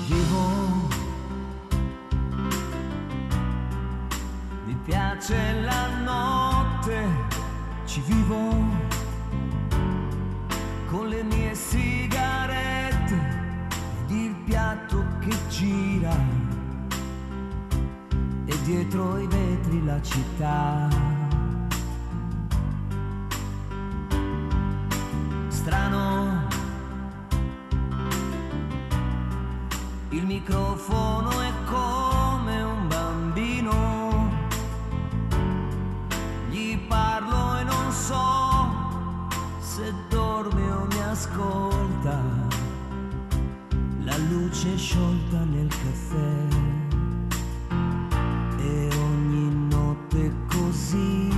vivo, mi piace la notte, ci vivo con le mie sigarette ed il piatto che gira e dietro i vetri la città. Strano, il microfono è come un bambino, gli parlo e non so se dorme o mi ascolta, la luce è sciolta nel caffè e ogni notte così,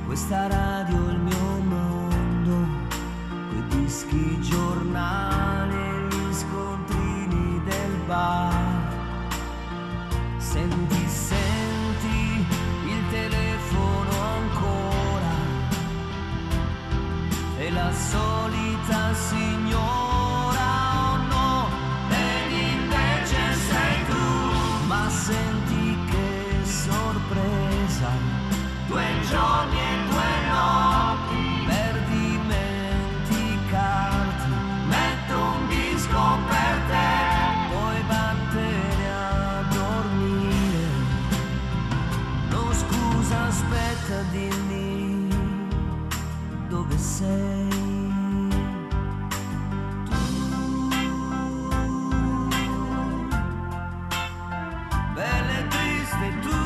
questa radio è il mio mondo, quei dischi, giornali e gli scontrini del bar. Senti, senti il telefono ancora e la solita signora, oh no, ed invece sei tu. Ma senti che sorpresa, 2 giorni e 2 notti per dimenticarti, metto un disco per te, poi vattene a dormire. No scusa, aspetta, dimmi dove sei. Bella e triste tu,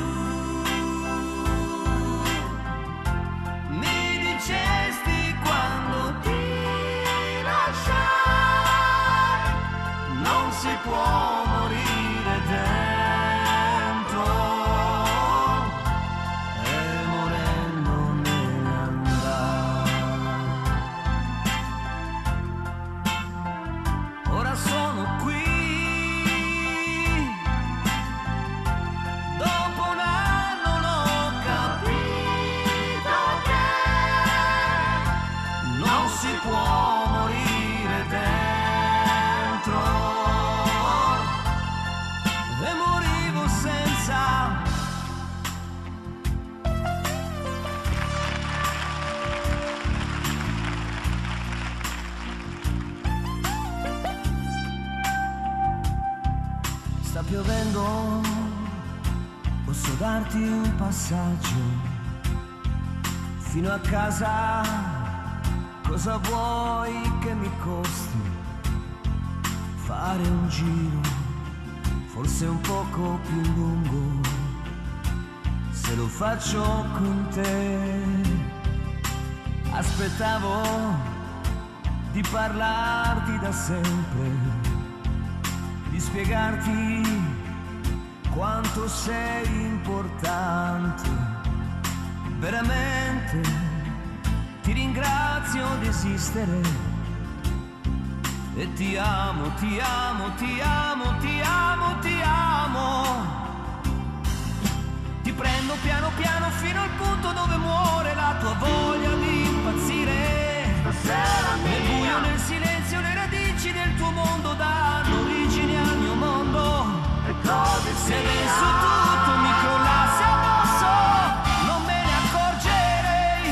mi dicesti quando ti lasciai, non si può morire dentro e morendo me ne andai. Ora sono qui, dopo un anno l'ho capito che non si può morire dentro e morivo senza. Sta piovendo, posso darti un passaggio fino a casa, cosa vuoi che mi costi fare un giro, forse un poco più lungo, se lo faccio con te. Aspettavo di parlarti da sempre, di spiegarti quanto sei importante, veramente ti ringrazio di esistere e ti amo, ti amo, ti amo, ti amo, ti amo. Ti prendo piano piano fino al punto dove muore la tua voglia di impazzire. Stasera nel buio, nel silenzio, le radici del tuo mondo danno origine al mio mondo. Se adesso tutto mi crollassi addosso, non me ne accorgerei.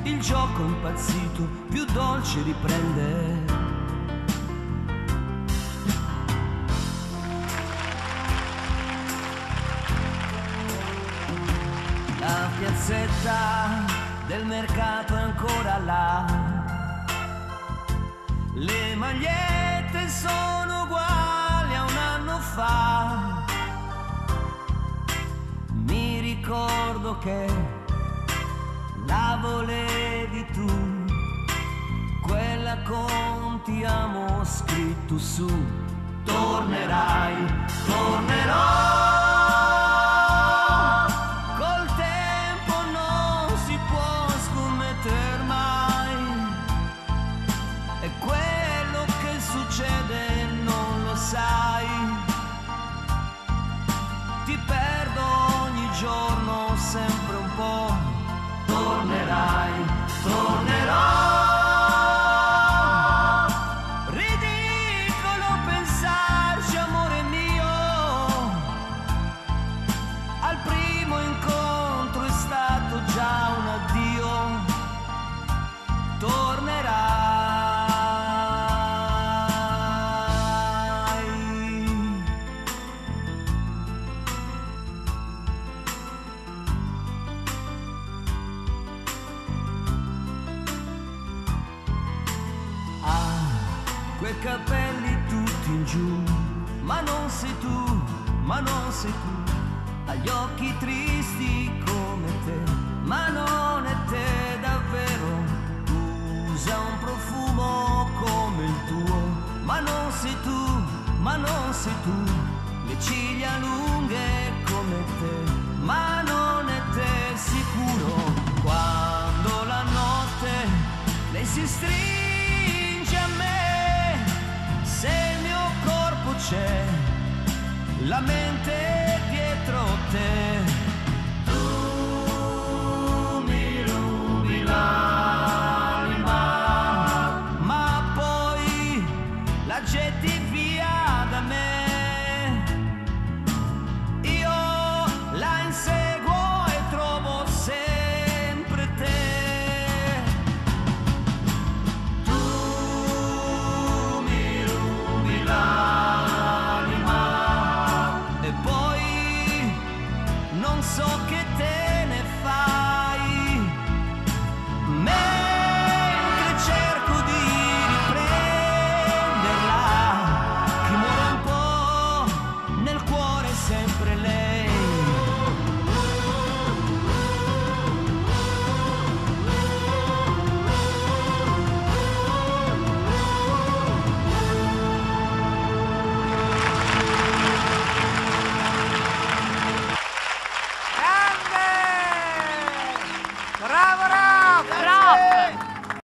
Il gioco impazzito più dolce riprende. La piazzetta del mercato è ancora là, le magliette sono uguali a un anno fa. Mi ricordo che la volevi tu, quella con ti amo scritto su. Tornerai, tornerò. Sai, ti perdo ogni giorno, sempre un po'. Tornerai, tornerò. Ridicolo pensarci quei capelli tutti in giù, ma non sei tu, ma non sei tu, agli occhi tristi come te, ma non è te davvero, usa un profumo come il tuo, ma non sei tu, ma non sei tu, le ciglia lunghe come te, ma non è te sicuro, quando la notte lei si stringe a me, se il mio corpo c'è, la mente è dietro te, tu mi rubi l'anima, ma poi la getti via.